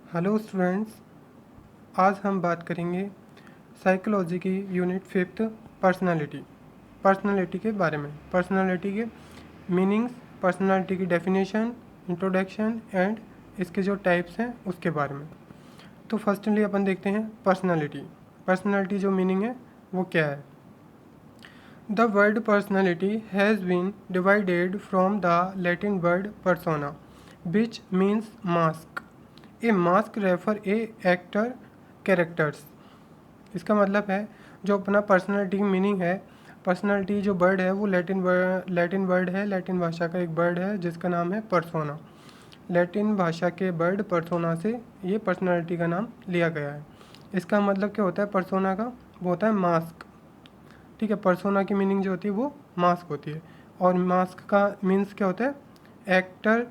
Hello students, आज हम बात करेंगे साइकोलॉजी की यूनिट 5th पर्सनालिटी के बारे में। पर्सनालिटी के मीनिंग्स, पर्सनालिटी की डेफिनेशन, इंट्रोडक्शन एंड इसके जो टाइप्स हैं उसके बारे में। तो फर्स्टली अपन देखते हैं पर्सनालिटी जो मीनिंग है वो क्या है। The word personality has been divided from the Latin word persona which means mask। A mask refer a actor characters. इसका मतलब है जो अपना पर्सनालिटी की मीनिंग है, पर्सनालिटी जो वर्ड है वो लैटिन वर्ड है, लैटिन भाषा का एक वर्ड है जिसका नाम है पर्सोना। लैटिन भाषा के वर्ड पर्सोना से ये पर्सनालिटी का नाम लिया गया है। इसका मतलब क्या होता है पर्सोना का? वो होता है मास्क। ठीक है, पर्सोना की मीनिंग जो होती है वो मास्क होती है। और मास्क का मीन्स क्या होता है? एक्टर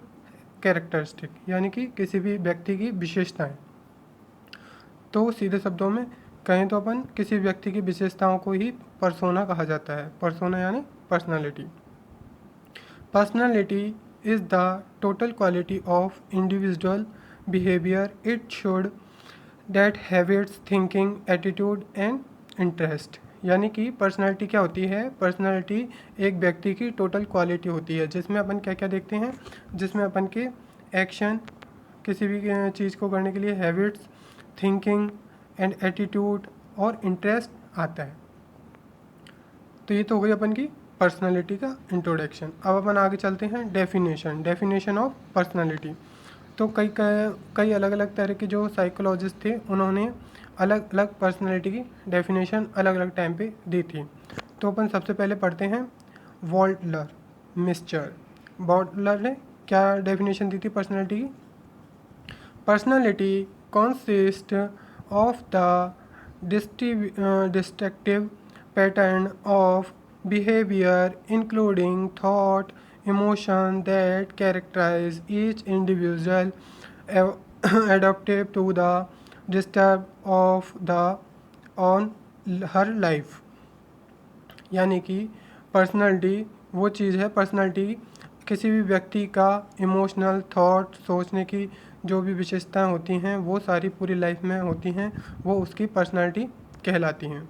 कैरेक्टरिस्टिक, यानी कि किसी भी व्यक्ति की विशेषताएं। तो सीधे शब्दों में कहें तो अपन किसी व्यक्ति की विशेषताओं को ही पर्सोना कहा जाता है। पर्सोना यानी personality. Personality is the total quality of individual behaviour. It should that habits, thinking, attitude and interest. यानी कि पर्सनालिटी क्या होती है? पर्सनालिटी एक व्यक्ति की टोटल क्वालिटी होती है जिसमें अपन क्या क्या देखते हैं, जिसमें अपन के एक्शन, किसी भी चीज़ को करने के लिए हैबिट्स, थिंकिंग एंड एटीट्यूड और इंटरेस्ट आता है। तो ये तो हो गई अपन की पर्सनालिटी का इंट्रोडक्शन। अब अपन आगे चलते हैं डेफिनेशन ऑफ पर्सनालिटी। तो कई अलग अलग तरह के जो साइकोलॉजिस्ट थे उन्होंने अलग अलग पर्सनालिटी की डेफिनेशन अलग अलग टाइम पे दी थी। तो अपन सबसे पहले पढ़ते हैं मिस्टर वॉल्टर ने क्या डेफिनेशन दी थी पर्सनालिटी की। Personality consists of the distinctive pattern of behavior, including thought, emotion that characterize each individual, adaptive to the disturb of the on her life। यानी कि पर्सनालिटी वो चीज़ है, पर्सनालिटी किसी भी व्यक्ति का इमोशनल, थॉट, सोचने की जो भी विशेषताएं होती हैं वो सारी पूरी लाइफ में होती हैं, वो उसकी पर्सनालिटी कहलाती हैं।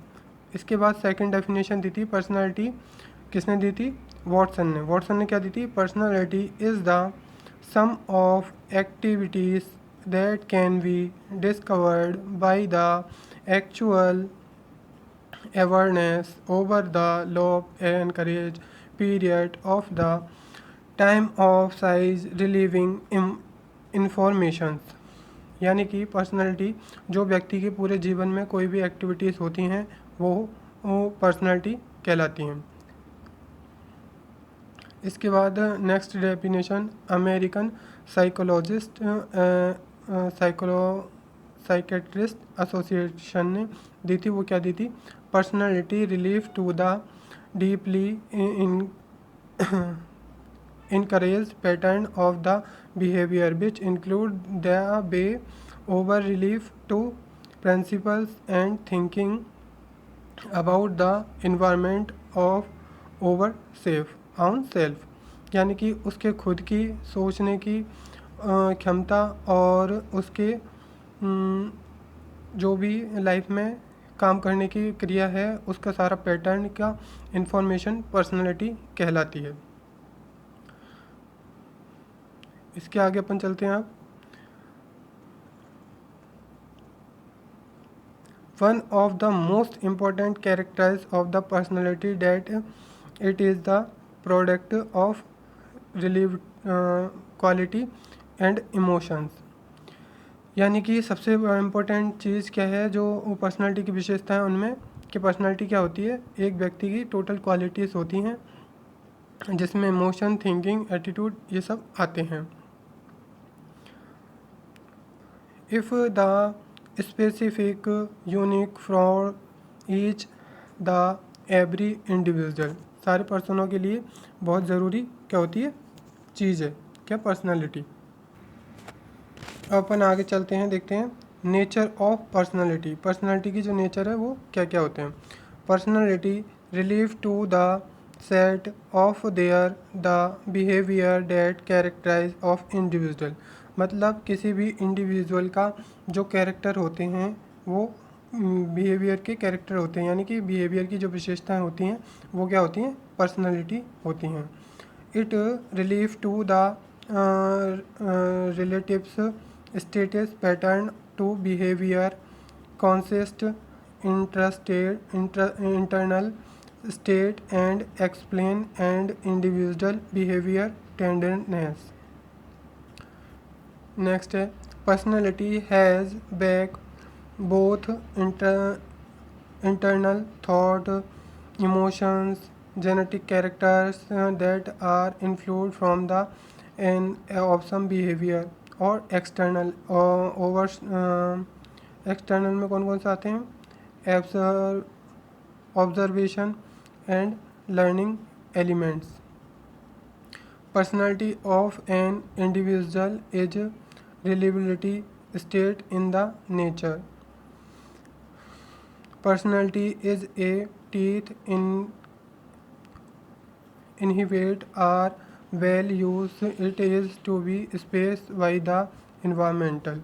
इसके बाद सेकंड डेफिनेशन दी थी पर्सनालिटी, किसने दी थी? वॉटसन ने क्या दी थी? Personality is the sum of activities that can be discovered by the actual awareness over the long and courage period of the time of size relieving informations। यानी कि personality जो व्यक्ति के पूरे जीवन में कोई भी एक्टिविटीज़ होती हैं वो पर्सनालिटी कहलाती हैं। इसके बाद next definition American psychiatrist association ने दी थी। वो क्या दी थी? Personality relief to the deeply encourage pattern of the behavior which include the way over relief to principles and thinking about the environment of over safe on self। यानी कि उसके खुद की सोचने की क्षमता और उसके जो भी लाइफ में काम करने की क्रिया है उसका सारा पैटर्न का इंफॉर्मेशन पर्सनालिटी कहलाती है। इसके आगे अपन चलते हैं। आप one of the most important characters of the personality that it is the product of relieve quality and emotions. यानी कि सबसे इम्पोर्टेंट चीज़ क्या है जो पर्सनालिटी की विशेषता है उनमें, कि पर्सनालिटी क्या होती है? एक व्यक्ति की टोटल क्वालिटीज़ होती हैं जिसमें इमोशन, थिंकिंग, एटीट्यूड ये सब आते हैं। If the specific unique for each the every individual. सारे पर्सनों के लिए बहुत ज़रूरी क्या होती है? चीज़ है क्या? पर्सनालिटी। अपन आगे चलते हैं, देखते हैं नेचर ऑफ पर्सनालिटी की जो नेचर है वो क्या क्या होते हैं। Personality relieve to the set of their the behaviour that characterise of individual. मतलब किसी भी इंडिविजुअल का जो कैरेक्टर होते हैं वो बिहेवियर के कैरेक्टर होते हैं, यानी कि बिहेवियर की जो विशेषताएं होती हैं वो क्या होती हैं, पर्सनालिटी होती हैं। It relieve to the relatives status pattern to behaviour consist internal state and explain and individual behavior tendencies. Next है personality has back both internal thought, emotions, genetic characters that are influenced from the of some behavior और external over external में कौन कौन से आते हैं, observation and learning elements. Personality of an individual is reliability state in the nature. Personality is a teeth inhibit are well used, it is to be spaced by the environmental.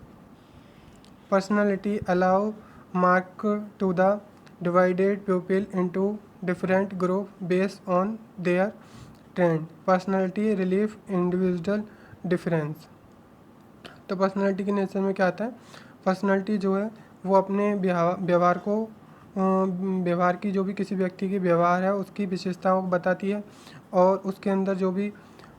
Personality allow mark to the divided pupil into different group based on their trend. Personality relief individual difference. तो personality के nature में क्या आता है, personality जो है वो अपने व्यवहार को व्यवहार की जो भी किसी व्यक्ति की व्यवहार है उसकी विशेषताओं को बताती है, और उसके अंदर जो भी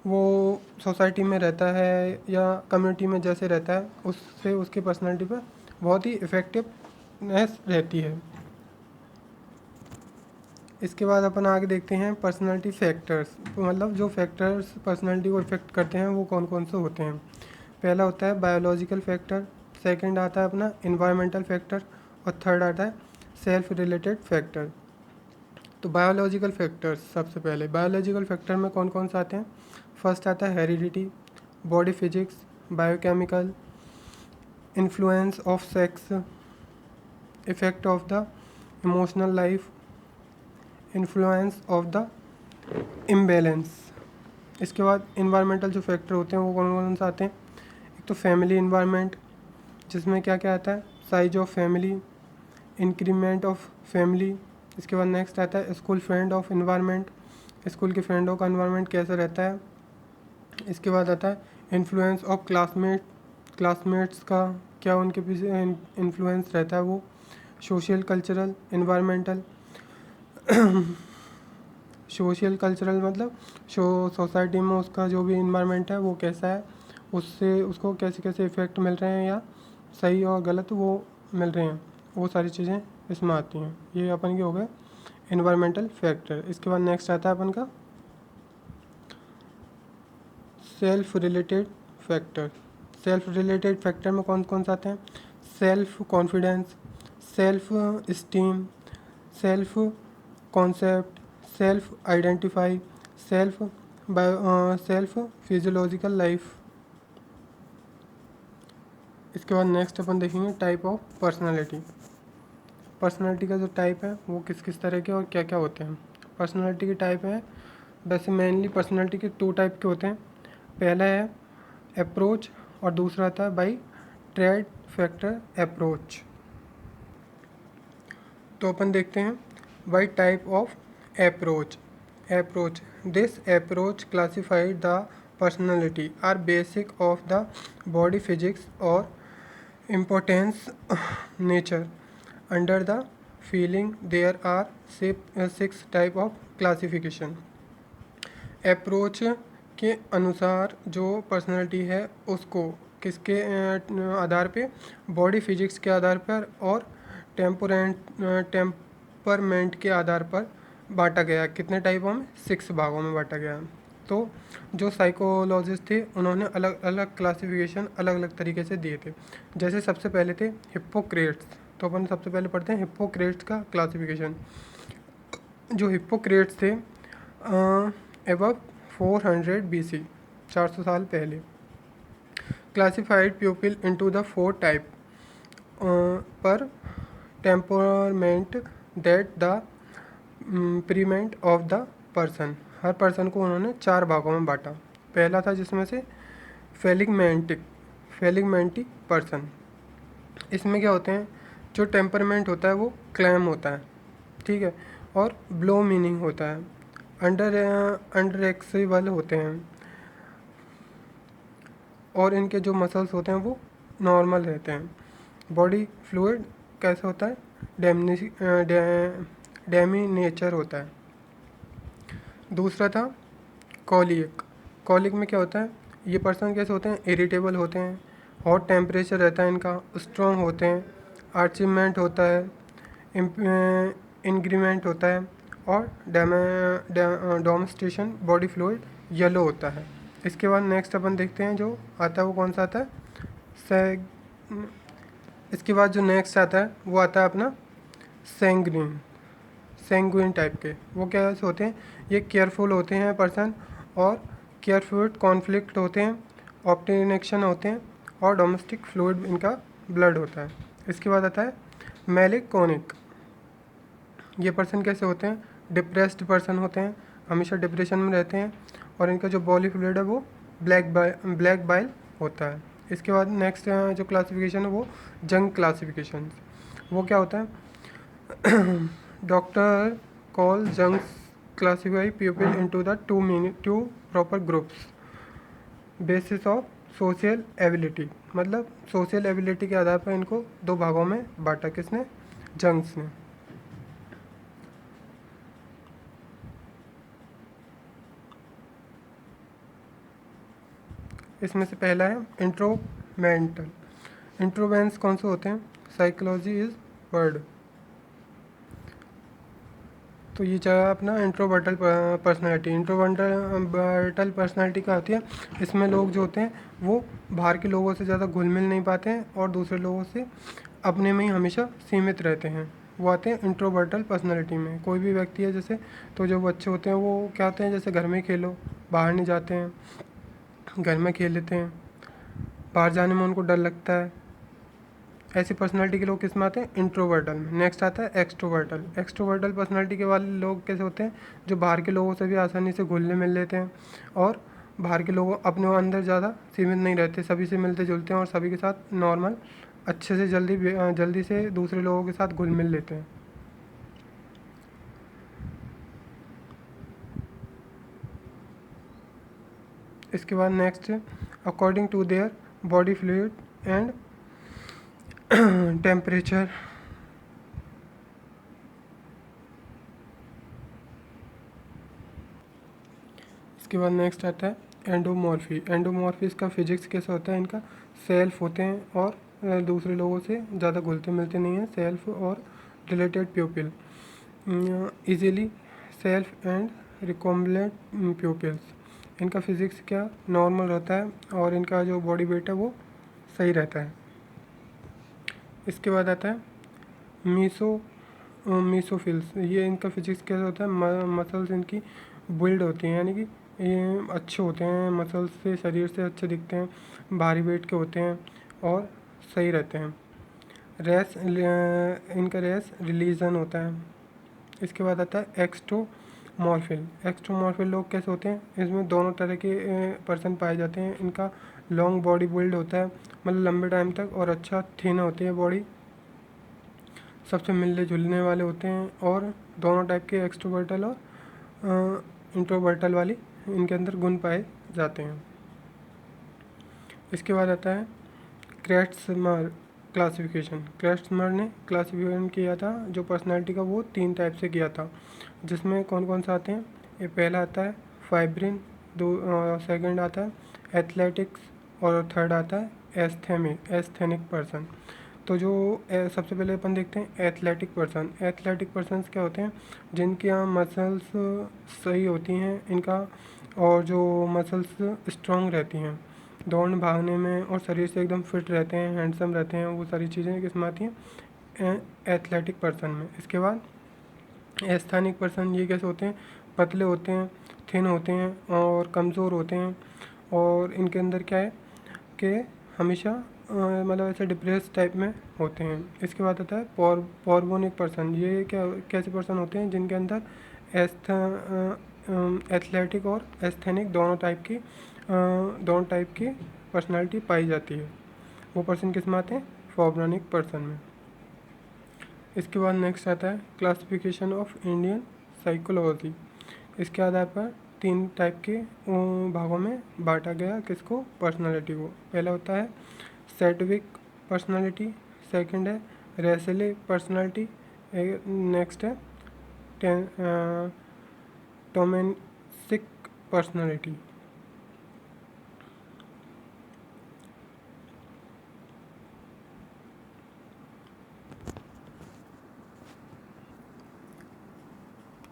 वो सोसाइटी में रहता है या कम्युनिटी में जैसे रहता है उससे उसकी पर्सनालिटी पर बहुत ही इफ़ेक्टिवनेस रहती है। इसके बाद अपन आगे देखते हैं पर्सनालिटी फैक्टर्स, मतलब जो फैक्टर्स पर्सनालिटी को इफ़ेक्ट करते हैं वो कौन कौन से होते हैं। पहला होता है बायोलॉजिकल फैक्टर, सेकंड आता है अपना इन्वायरमेंटल फैक्टर, और थर्ड आता है सेल्फ रिलेटेड फैक्टर। तो बायोलॉजिकल फैक्टर्स, सबसे पहले बायोलॉजिकल फैक्टर में कौन कौन से आते हैं। फर्स्ट आता है heredity, body physics, biochemical, influence of sex, effect of the emotional life, influence of the imbalance. इसके बाद इन्वायरमेंटल जो फैक्टर होते हैं वो कौन कौन से आते हैं। एक तो फैमिली इन्वायरमेंट, जिसमें क्या क्या आता है, size of family, increment of family. इसके बाद नेक्स्ट आता है school friend of environment, school के फ्रेंडों का इन्वायरमेंट कैसा रहता है। इसके बाद आता है इन्फ्लुएंस ऑफ क्लासमेट्स का क्या उनके पीछे इन्फ्लुएंस रहता है वो। Social cultural environmental, social cultural मतलब सोसाइटी में उसका जो भी इन्वायरमेंट है वो कैसा है, उससे उसको कैसे कैसे इफ़ेक्ट मिल रहे हैं या सही और गलत वो मिल रहे हैं, वो सारी चीज़ें इसमें आती हैं। ये अपन के हो गए इन्वायरमेंटल फैक्टर। इसके बाद नेक्स्ट आता है अपन का self related factor. Self related factor में कौन कौन से आते हैं, self confidence, self esteem, self concept, self identify, self physiological life. इसके बाद नेक्स्ट अपन देखेंगे टाइप ऑफ पर्सनालिटी। पर्सनालिटी का जो टाइप है वो किस किस तरह के और क्या क्या होते हैं। पर्सनालिटी के टाइप है, वैसे मेनली पर्सनालिटी के 2 टाइप के होते हैं। पहला है अप्रोच और दूसरा आता है बाई ट्रेड फैक्टर अप्रोच। तो अपन देखते हैं by type of approach. This approach classified the personality are basic of the body physics और importance nature. Under the feeling there are 6 type of classification. Approach के अनुसार जो पर्सनालिटी है उसको किसके आधार पे, बॉडी फिजिक्स के आधार पर और टेम्परमेंट के आधार पर बांटा गया। कितने टाइपों में, 6 भागों में बांटा गया। तो जो साइकोलॉजिस्ट थे उन्होंने अलग अलग क्लासिफिकेशन अलग अलग तरीके से दिए थे। जैसे सबसे पहले थे हिप्पोक्रेट्स, तो अपन सबसे पहले पढ़ते हैं हिप्पोक्रेट्स का क्लासिफिकेशन। जो हिप्पोक्रेट्स थे एबव 400 BC, 400 साल पहले, classified people into the 4 type पर टेम्परमेंट दैट द प्रीमेंट ऑफ द पर्सन। हर पर्सन को उन्होंने 4 भागों में बांटा। पहला था जिसमें से फेलिगमेंटी पर्सन। इसमें क्या होते हैं, जो टेम्परमेंट होता है वो क्लैम होता है, ठीक है, और ब्लो मीनिंग होता है, अंडर एक्सेबल होते हैं, और इनके जो मसल्स होते हैं वो नॉर्मल रहते हैं। बॉडी फ्लूइड कैसे होता है, डेमी नेचर होता है। दूसरा था कॉलिक। कॉलिक में क्या होता है, ये पर्सन कैसे होते हैं, इरिटेबल होते हैं, हॉट टेम्परेचर रहता है इनका, स्ट्रॉन्ग होते हैं, अचीवमेंट होता है, इंक्रीमेंट होता है, और डोमेस्टेशन बॉडी फ्लूइड येलो होता है। इसके बाद नेक्स्ट अपन देखते हैं जो आता है वो कौन सा आता है, इसके बाद जो नेक्स्ट आता है वो आता है अपना सेंगुइन टाइप के। वो क्या होते हैं, ये केयरफुल होते हैं पर्सन, और केयरफुल कॉन्फ्लिक्ट होते हैं, ऑप्टिनेक्शन होते हैं, और डोमेस्टिक फ्लूइड इनका ब्लड होता है। इसके बाद आता है मेलिकोनिक। ये पर्सन कैसे होते हैं, डिप्रेस्ड पर्सन होते हैं, हमेशा डिप्रेशन में रहते हैं, और इनका जो बॉडी फ्लूइड है वो ब्लैक बाइल होता है। इसके बाद नेक्स्ट जो क्लासिफिकेशन है वो जंग क्लासिफिकेशन। वो क्या होता है, doctor Carl Jung's classify people into the two proper groups basis of social ability. मतलब सोशल एबिलिटी के आधार पर इनको दो भागों में बांटा किसने, जंग्स ने। इसमें से पहला है इंट्रोमेंटल। इंट्रोवेंस कौन से होते हैं, साइकोलॉजी इज वर्ड। तो ये चाहे अपना इंट्रोवर्टल पर्सनालिटी। इंट्रोवर्टल पर्सनालिटी क्या होती है, इसमें लोग जो होते हैं वो बाहर के लोगों से ज़्यादा घुल मिल नहीं पाते हैं, और दूसरे लोगों से अपने में ही हमेशा सीमित रहते हैं। वो आते हैं इंट्रोवर्टल पर्सनालिटी में। कोई भी व्यक्ति है जैसे, तो जो बच्चे होते हैं वो क्या होते हैं, जैसे घर में खेलो, बाहर नहीं जाते हैं, घर में खेल लेते हैं, बाहर जाने में उनको डर लगता है। ऐसी पर्सनालिटी के लोग किस में आते हैं, इंट्रोवर्टल में। नेक्स्ट आता है एक्सट्रोवर्टल। एक्सट्रोवर्टल पर्सनालिटी के वाले लोग कैसे होते हैं, जो बाहर के लोगों से भी आसानी से घुलने मिल लेते हैं, और बाहर के लोगों अपने अंदर ज़्यादा सीमित नहीं रहते, सभी से मिलते जुलते हैं, और सभी के साथ नॉर्मल अच्छे से जल्दी से दूसरे लोगों के साथ घुल मिल लेते हैं। इसके बाद next, according to their body fluid and temperature. इसके बाद नेक्स्ट आता है एंडोमॉर्फी। एंडोमॉर्फी इसका फिजिक्स कैसा होता है, इनका सेल्फ होते हैं, और दूसरे लोगों से ज़्यादा घुलते मिलते नहीं हैं, सेल्फ और related प्यूपिल, easily self and recombinant pupils. इनका फिजिक्स क्या नॉर्मल रहता है, और इनका जो बॉडी वेट है वो सही रहता है। इसके बाद आता है मीसोफिल्स। ये इनका फिजिक्स कैसा होता है, मसल्स इनकी बिल्ड होती हैं, यानी कि ये अच्छे होते हैं, मसल्स से शरीर से अच्छे दिखते हैं, भारी वेट के होते हैं, और सही रहते हैं। इनका रेस रिलीजन होता है। इसके बाद आता है एक्सट्रोमॉर्फिल। एक्सट्रोमॉर्फिल लोग कैसे होते हैं, इसमें दोनों तरह के पर्सन पाए जाते हैं। इनका लॉन्ग बॉडी बिल्ड होता है, मतलब लंबे टाइम तक, और अच्छा थिन होती है बॉडी, सबसे मिलने जुलने वाले होते हैं, और दोनों टाइप के एक्सट्रोवर्टल और इंट्रोवर्टल वाली इनके अंदर गुण पाए जाते हैं। इसके बाद आता है क्रेट्समर क्लासिफिकेशन। क्रेट्समर ने क्लासिफिकेशन किया था जो पर्सनालिटी का, वो 3 टाइप से किया था, जिसमें कौन कौन सा आते हैं, ये पहला आता है फाइब्रिन, सेकंड आता है एथलेटिक्स, और थर्ड आता है एस्थेनिक पर्सन। तो जो सबसे पहले अपन देखते हैं एथलेटिक पर्सन। एथलेटिक पर्सन्स क्या होते हैं, जिनकी मसल्स सही होती हैं इनका, और जो मसल्स स्ट्रॉन्ग रहती हैं, दौड़ने भागने में, और शरीर से एकदम फिट रहते हैं, हैंडसम रहते हैं, वो सारी चीज़ें किस में आती हैं, एथलेटिक पर्सन में। इसके बाद एस्थेनिक पर्सन, ये कैसे होते हैं, पतले होते हैं, थिन होते हैं, और कमज़ोर होते हैं, और इनके अंदर क्या है कि हमेशा मतलब ऐसे डिप्रेस टाइप में होते हैं। इसके बाद आता है पॉर्बोनिक पर्सन। ये कैसे पर्सन होते हैं, जिनके अंदर एथलेटिक और एस्थेनिक दोनों टाइप की पर्सनालिटी पाई जाती है। वो पर्सन किस में आते हैं, फॉर्ब्रानिक पर्सन में। इसके बाद नेक्स्ट आता है क्लासिफिकेशन ऑफ इंडियन साइकोलॉजी। इसके आधार पर 3 टाइप के भागों में बांटा गया किसको, पर्सनालिटी को। पहला होता है सेडविक पर्सनालिटी, सेकंड है रेसले पर्सनालिटी, नेक्स्ट है टोमेसिक पर्सनालिटी।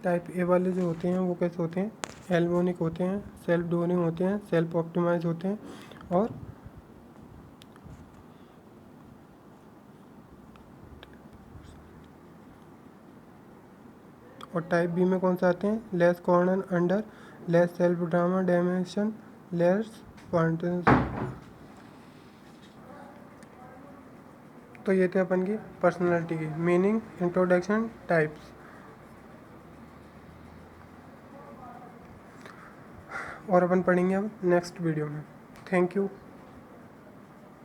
टाइप ए वाले जो होते हैं वो कैसे होते हैं, एल्बोनिक होते हैं, सेल्फ डोनिंग होते हैं, सेल्फ ऑप्टिमाइज होते हैं, और टाइप बी में कौन से आते हैं, less corner under, less self drama dimension, less contains. तो ये थे अपन की पर्सनालिटी की मीनिंग, इंट्रोडक्शन, टाइप्स। और अपन पढ़ेंगे अब नेक्स्ट वीडियो में। Thank you.